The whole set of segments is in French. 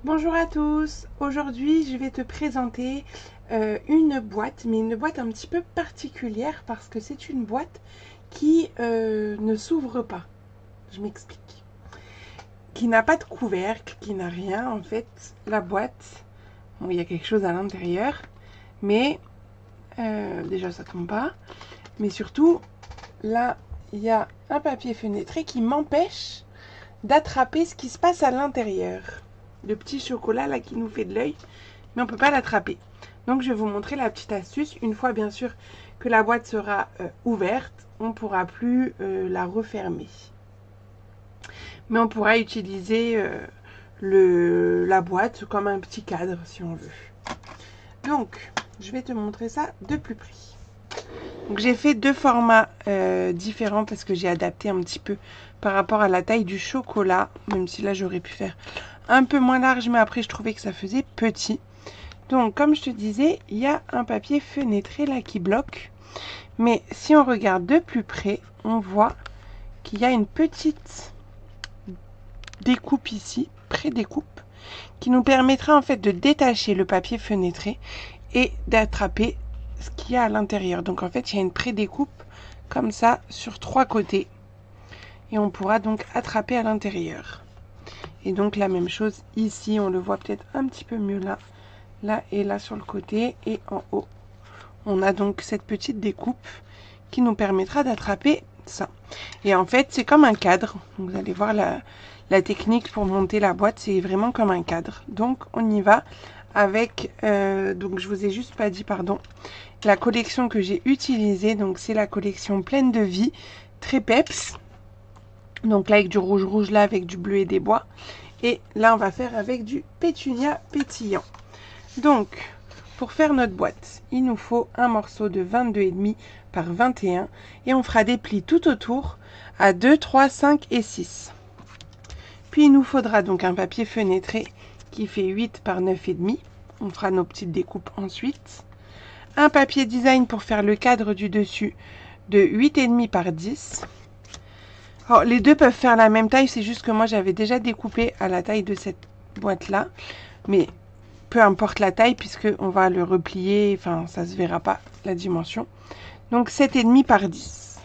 Bonjour à tous, aujourd'hui je vais te présenter une boîte, mais une boîte un petit peu particulière parce que c'est une boîte qui ne s'ouvre pas. Je m'explique. Qui n'a pas de couvercle, qui n'a rien en fait. La boîte, bon, il y a quelque chose à l'intérieur, mais déjà ça tombe pas. Mais surtout, là il y a un papier fenêtré qui m'empêche d'attraper ce qui se passe à l'intérieur. Le petit chocolat là qui nous fait de l'œil, mais on peut pas l'attraper. Donc je vais vous montrer la petite astuce. Une fois bien sûr que la boîte sera ouverte, on ne pourra plus la refermer. Mais on pourra utiliser la boîte comme un petit cadre si on veut. Donc je vais te montrer ça de plus près. Donc j'ai fait deux formats différents parce que j'ai adapté un petit peu par rapport à la taille du chocolat, même si là j'aurais pu faire un peu moins large, mais après je trouvais que ça faisait petit. Donc comme je te disais, il y a un papier fenêtré là qui bloque, mais si on regarde de plus près, on voit qu'il y a une petite découpe ici, pré-découpe, qui nous permettra en fait de détacher le papier fenêtré et d'attraper ce qu'il y a à l'intérieur. Donc en fait il y a une pré-découpe comme ça sur trois côtés et on pourra donc attraper à l'intérieur. Et donc la même chose ici, on le voit peut-être un petit peu mieux là et là sur le côté, et en haut on a donc cette petite découpe qui nous permettra d'attraper ça. Et en fait c'est comme un cadre, vous allez voir la technique pour monter la boîte, c'est vraiment comme un cadre. Donc on y va avec donc je vous ai juste pas dit, pardon, la collection que j'ai utilisée. Donc c'est la collection Pleine de Vie, très peps. Donc là avec du rouge là, avec du bleu et des bois. Et là on va faire avec du pétunia pétillant. Donc pour faire notre boîte, il nous faut un morceau de 22,5 par 21 et on fera des plis tout autour à 2, 3, 5 et 6. Puis il nous faudra donc un papier fenêtré qui fait 8 par 9,5. On fera nos petites découpes ensuite. Un papier design pour faire le cadre du dessus de 8,5 par 10. Alors, les deux peuvent faire la même taille, c'est juste que moi j'avais déjà découpé à la taille de cette boîte là, mais peu importe la taille puisque on va le replier, enfin ça se verra pas la dimension. Donc 7,5 par 10.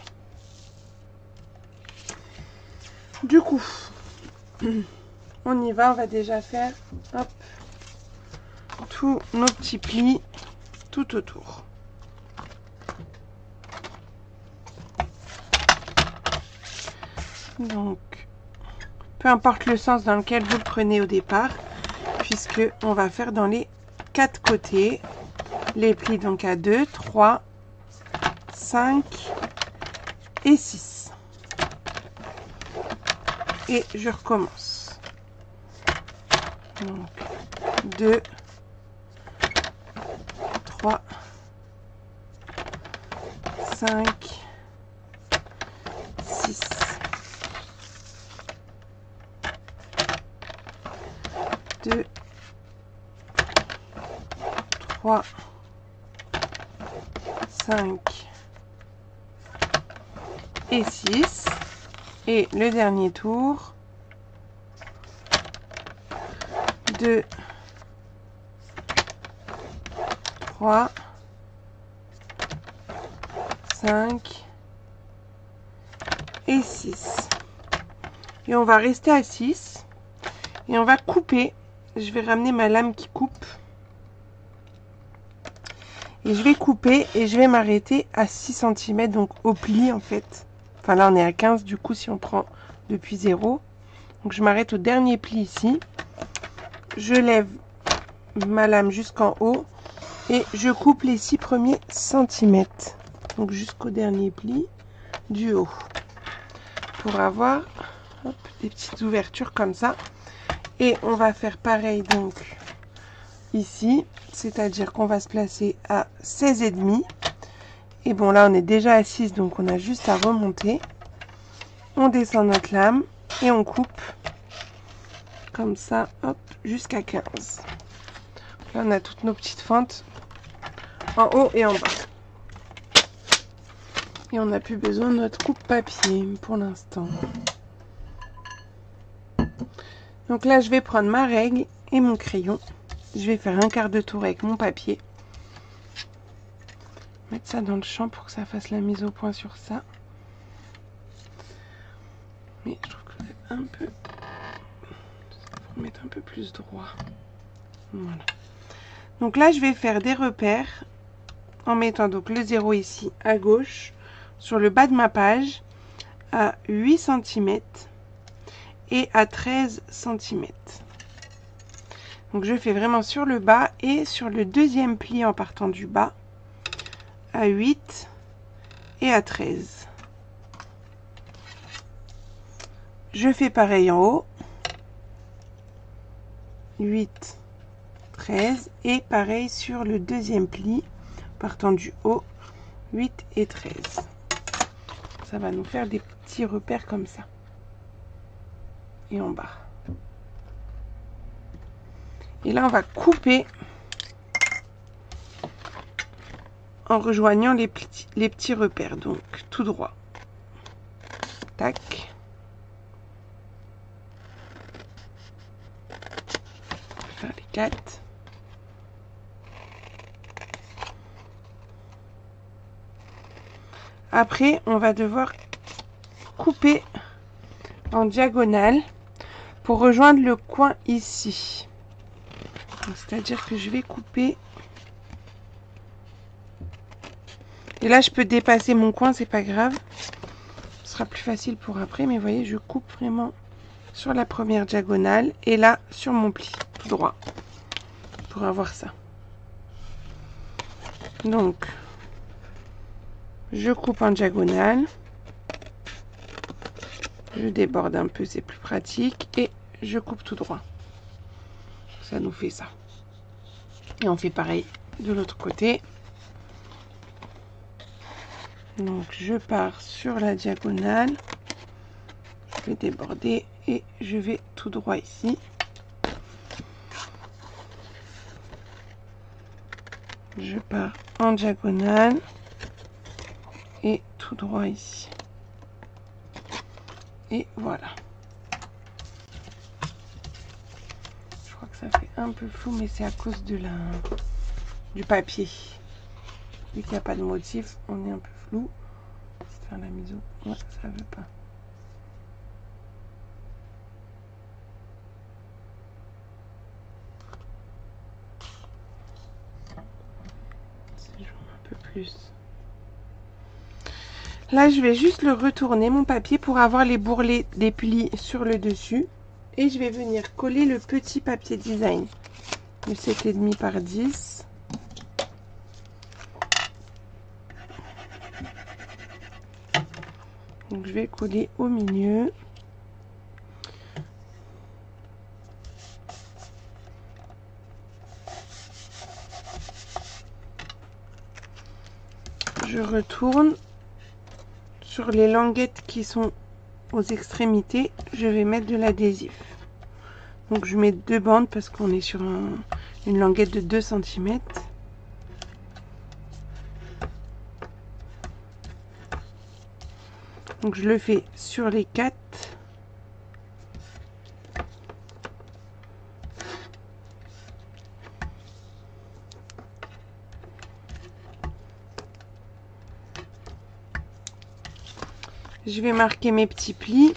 Du coup, on y va, on va déjà faire hop, tous nos petits plis tout autour. Donc, peu importe le sens dans lequel vous le prenez au départ, puisque on va faire dans les 4 côtés les plis, donc à 2, 3, 5 et 6. Et je recommence. Donc 2, 3, 5, 6. 2, 3, 5 et 6. Et le dernier tour, 2, 3, 5 et 6. Et on va rester à 6 et on va couper. Je vais ramener ma lame qui coupe. Et je vais couper et je vais m'arrêter à 6 cm, donc au pli en fait. Enfin là on est à 15 du coup si on prend depuis 0. Donc je m'arrête au dernier pli ici. Je lève ma lame jusqu'en haut et je coupe les 6 premiers centimètres. Donc jusqu'au dernier pli du haut. Pour avoir hop, des petites ouvertures comme ça. Et on va faire pareil donc ici, c'est-à-dire qu'on va se placer à 16,5. Et bon là on est déjà à 6, donc on a juste à remonter. On descend notre lame et on coupe comme ça, hop, jusqu'à 15. Là on a toutes nos petites fentes en haut et en bas. Et on n'a plus besoin de notre coupe papier pour l'instant. Donc là je vais prendre ma règle et mon crayon. Je vais faire un quart de tour avec mon papier. Mettre ça dans le champ pour que ça fasse la mise au point sur ça. Mais je trouve que c'est un peu... pour mettre un peu plus droit. Voilà. Donc là, je vais faire des repères en mettant donc le 0 ici à gauche sur le bas de ma page à 8 cm et à 13 cm. Donc je fais vraiment sur le bas et sur le deuxième pli en partant du bas à 8 et à 13. Je fais pareil en haut, 8, 13 et pareil sur le deuxième pli partant du haut, 8 et 13. Ça va nous faire des petits repères comme ça. Et en bas. Et là, on va couper en rejoignant les petits repères. Donc, tout droit. Tac. On va faire les 4. Après, on va devoir couper en diagonale pour rejoindre le coin ici. C'est-à-dire que je vais couper. Et là, je peux dépasser mon coin, c'est pas grave. Ce sera plus facile pour après. Mais vous voyez, je coupe vraiment sur la première diagonale et là, sur mon pli, tout droit, pour avoir ça. Donc, je coupe en diagonale. Je déborde un peu, c'est plus pratique. Et je coupe tout droit. Ça nous fait ça. Et on fait pareil de l'autre côté. Donc je pars sur la diagonale. Je vais déborder et je vais tout droit ici. Je pars en diagonale et tout droit ici. Et voilà. Je crois que ça fait un peu flou, mais c'est à cause de du papier. Vu qu'il n'y a pas de motif, on est un peu flou. Faire la mise au... Ouais, ça veut pas. Si je vois un peu plus. Là, je vais juste le retourner, mon papier, pour avoir les bourrelets des plis sur le dessus. Et je vais venir coller le petit papier design. Le 7,5 par 10. Donc, je vais coller au milieu. Je retourne. Sur les languettes qui sont aux extrémités, je vais mettre de l'adhésif. Donc je mets 2 bandes parce qu'on est sur une languette de 2 cm. Donc je le fais sur les 4. Je vais marquer mes petits plis.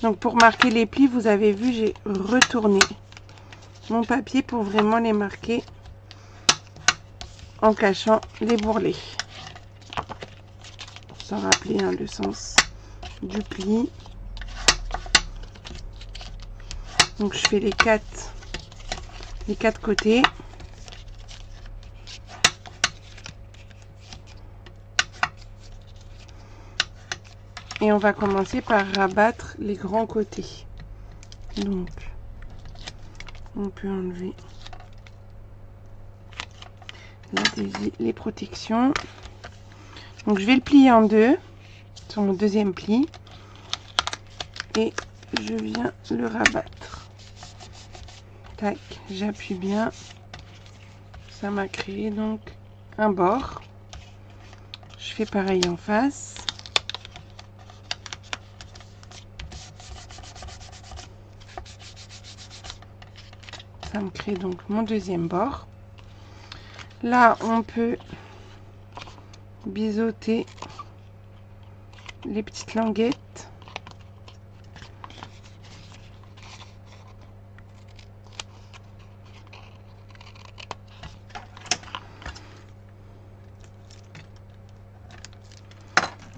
Donc pour marquer les plis, vous avez vu, j'ai retourné mon papier pour vraiment les marquer en cachant les bourrelets. Sans rappeler le sens du pli. Donc je fais les quatre côtés. Et on va commencer par rabattre les grands côtés. Donc on peut enlever les protections. Donc je vais le plier en deux sur mon deuxième pli et je viens le rabattre. Tac, j'appuie bien. Ça m'a créé donc un bord. fais pareil en face. Ça me crée donc mon deuxième bord. Là, on peut biseauter les petites languettes.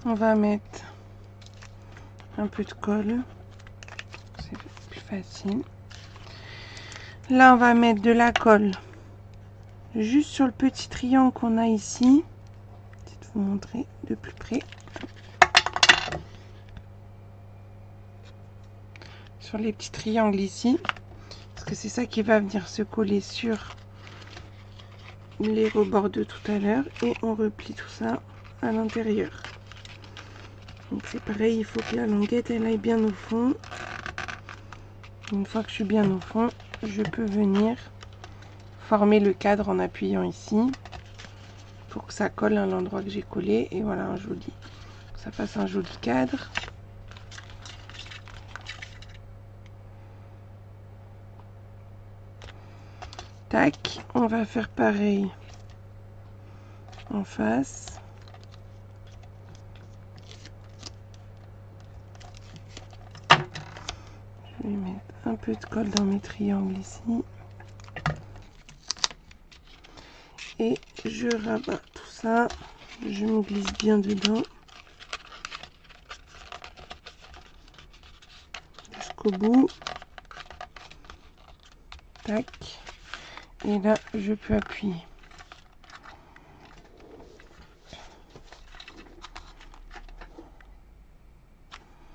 On va mettre un peu de colle, c'est plus facile. Là, on va mettre de la colle juste sur le petit triangle qu'on a ici. Je vais vous montrer de plus près. Sur les petits triangles ici, parce que c'est ça qui va venir se coller sur les rebords de tout à l'heure. Et on replie tout ça à l'intérieur. Donc c'est pareil, il faut que la languette elle aille bien au fond. Une fois que je suis bien au fond, je peux venir former le cadre en appuyant ici pour que ça colle à l'endroit que j'ai collé. Et voilà, un joli, que ça fasse un joli cadre. Tac, on va faire pareil en face. Je vais mettre un peu de colle dans mes triangles ici. Et je rabats tout ça. Je me glisse bien dedans. Jusqu'au bout. Tac. Et là, je peux appuyer.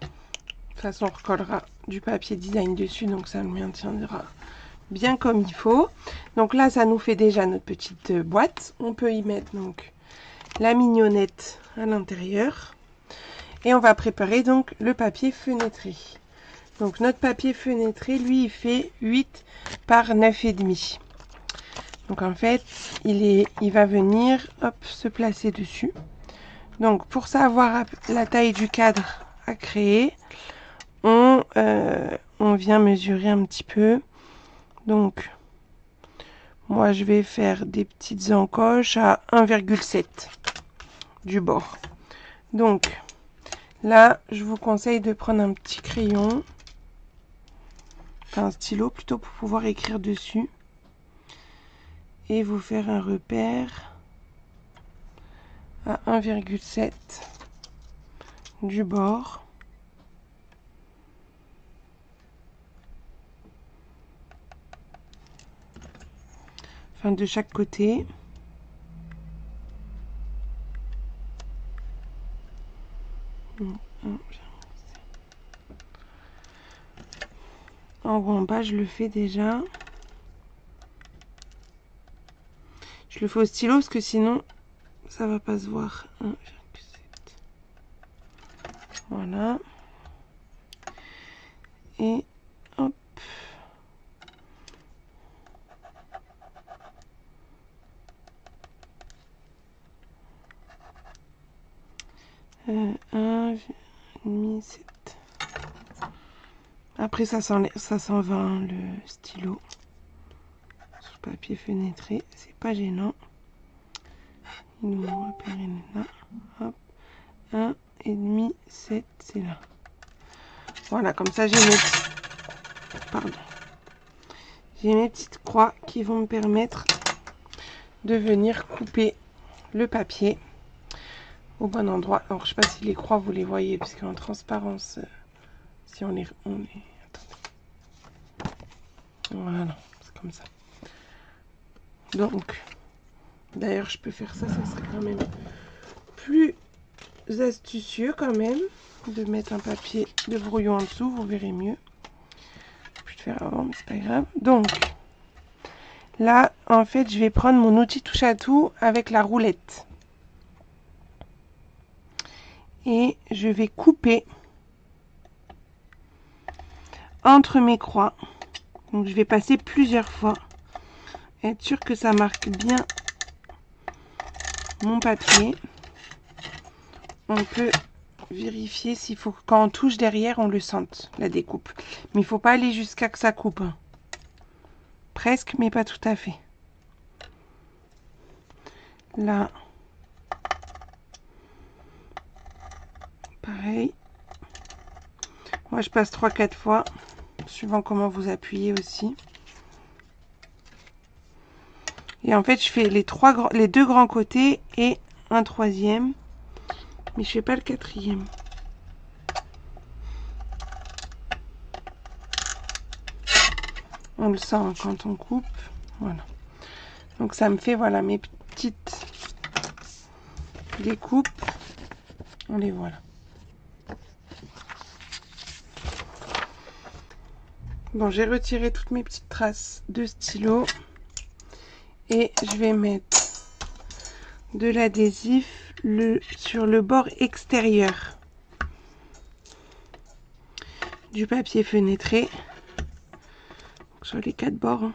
De toute façon, on recollera du papier design dessus, donc ça le maintiendra bien comme il faut. Donc là, ça nous fait déjà notre petite boîte. On peut y mettre donc la mignonnette à l'intérieur. Et on va préparer donc le papier fenêtré. Donc notre papier fenêtré, lui, il fait 8 par 9,5. Donc en fait, il va venir hop, se placer dessus. Donc pour savoir la taille du cadre à créer, on vient mesurer un petit peu. Donc moi je vais faire des petites encoches à 1,7 du bord. Donc là je vous conseille de prendre un petit crayon, enfin un stylo plutôt, pour pouvoir écrire dessus et vous faire un repère à 1,7 du bord. Enfin de chaque côté. En haut, en bas, je le fais déjà. Je le fais au stylo parce que sinon ça va pas se voir. 1,7. Voilà. Et hop. Euh, 1,7. Après ça s'en va hein, le stylo sur le papier fenêtré, c'est pas gênant. Il nous repérer là. Hop. 1,7, c'est là. Voilà, comme ça j'ai mes petites croix qui vont me permettre de venir couper le papier au bon endroit. Alors je sais pas si les croix vous les voyez, parce qu'en transparence, si on les attendez. Voilà, c'est comme ça. Donc d'ailleurs je peux faire ça, ça serait quand même plus astucieux quand même de mettre un papier de brouillon en dessous, vous verrez mieux. Je peux le faire avant, mais c'est pas grave. Donc là en fait je vais prendre mon outil touche à tout avec la roulette et je vais couper entre mes croix. Donc je vais passer plusieurs fois, être sûr que ça marque bien mon papier. on peut vérifier s'il faut, quand on touche derrière, on le sente, la découpe. Mais il ne faut pas aller jusqu'à que ça coupe. Hein. Presque, mais pas tout à fait. Là, pareil. Moi, je passe 3-4 fois, suivant comment vous appuyez aussi. Et en fait, je fais les deux grands côtés et un troisième. Mais je fais pas le quatrième. On le sent hein, quand on coupe. Voilà. Donc ça me fait voilà mes petites découpes. On les voit là. Bon, j'ai retiré toutes mes petites traces de stylo. Et je vais mettre de l'adhésif sur le bord extérieur du papier fenêtré. Sur les 4 bords. Hein.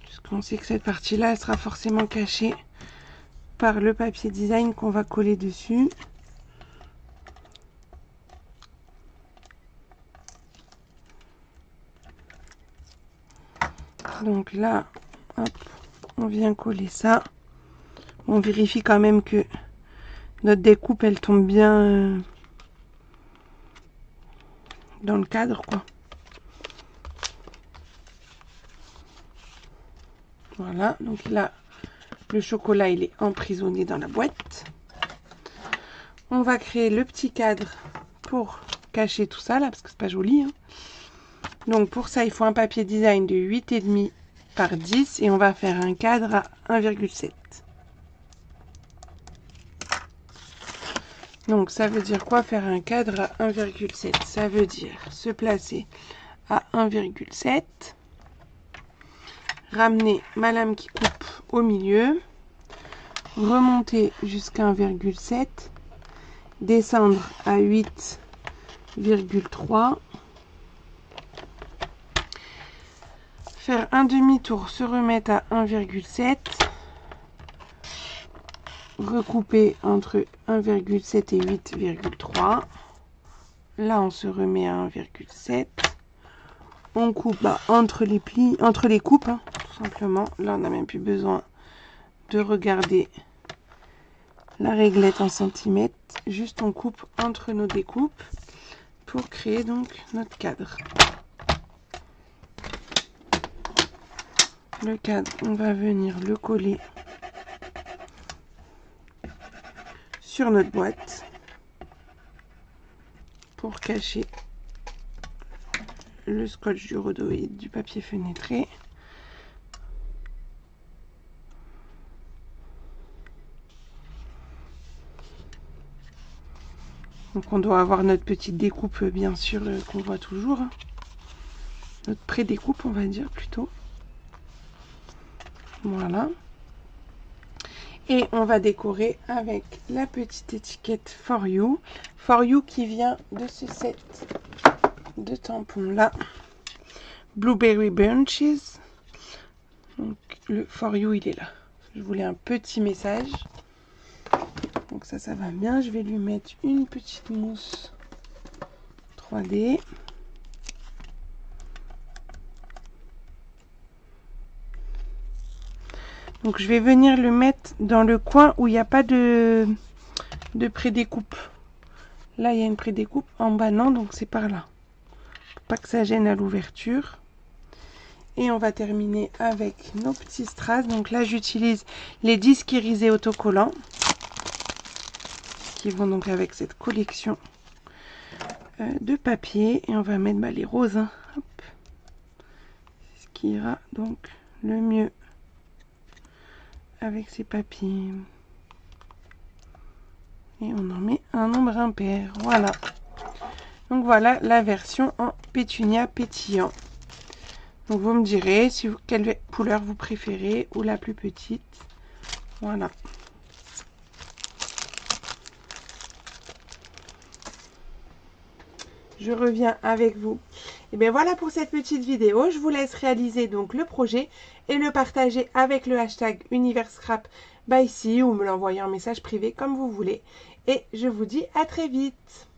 Puisqu'on sait que cette partie-là, elle sera forcément cachée par le papier design qu'on va coller dessus. Donc là, hop, on vient coller ça. On vérifie quand même que notre découpe, elle tombe bien dans le cadre, quoi. Voilà, donc là, le chocolat, il est emprisonné dans la boîte. On va créer le petit cadre pour cacher tout ça, là, parce que c'est pas joli. Hein. Donc, pour ça, il faut un papier design de 8,5 par 10 et on va faire un cadre à 1,7. Donc, ça veut dire quoi faire un cadre à 1,7? Ça veut dire se placer à 1,7. Ramener ma lame qui coupe au milieu, remonter jusqu'à 1,7, descendre à 8,3, faire un demi-tour, se remettre à 1,7, recouper entre 1,7 et 8,3. Là, on se remet à 1,7. On coupe entre les plis, entre les coupes, hein, tout simplement. Là, on n'a même plus besoin de regarder la réglette en centimètres. Juste, on coupe entre nos découpes pour créer donc notre cadre. Le cadre, on va venir le coller sur notre boîte pour cacher le scotch du rhodoïde du papier fenêtré. Donc on doit avoir notre petite découpe bien sûr qu'on voit toujours. Hein. Notre pré-découpe on va dire plutôt. Voilà. Et on va décorer avec la petite étiquette For You. For You qui vient de ce set de tampons là. Blueberry Bunches. Donc le For You il est là. Je voulais un petit message. Donc ça va bien. Je vais lui mettre une petite mousse 3D. Donc je vais venir le mettre dans le coin où il n'y a pas de pré-découpe. Là il y a une pré-découpe, en bas non, donc c'est par là. Pour pas que ça gêne à l'ouverture. Et on va terminer avec nos petits strass. Donc là j'utilise les disques irisés autocollants. Qui vont donc avec cette collection de papier. Et on va mettre les roses. Hein. Hop. C'est ce qui ira donc le mieux avec ces papiers. Et on en met un nombre impair. Voilà. Donc voilà la version en pétunia pétillant. Donc vous me direz quelle couleur vous préférez ou la plus petite. Voilà. je reviens avec vous. Et bien voilà pour cette petite vidéo. Je vous laisse réaliser donc le projet et le partager avec le hashtag UniverseScrap by ici ou me l'envoyer en message privé comme vous voulez. Et je vous dis à très vite.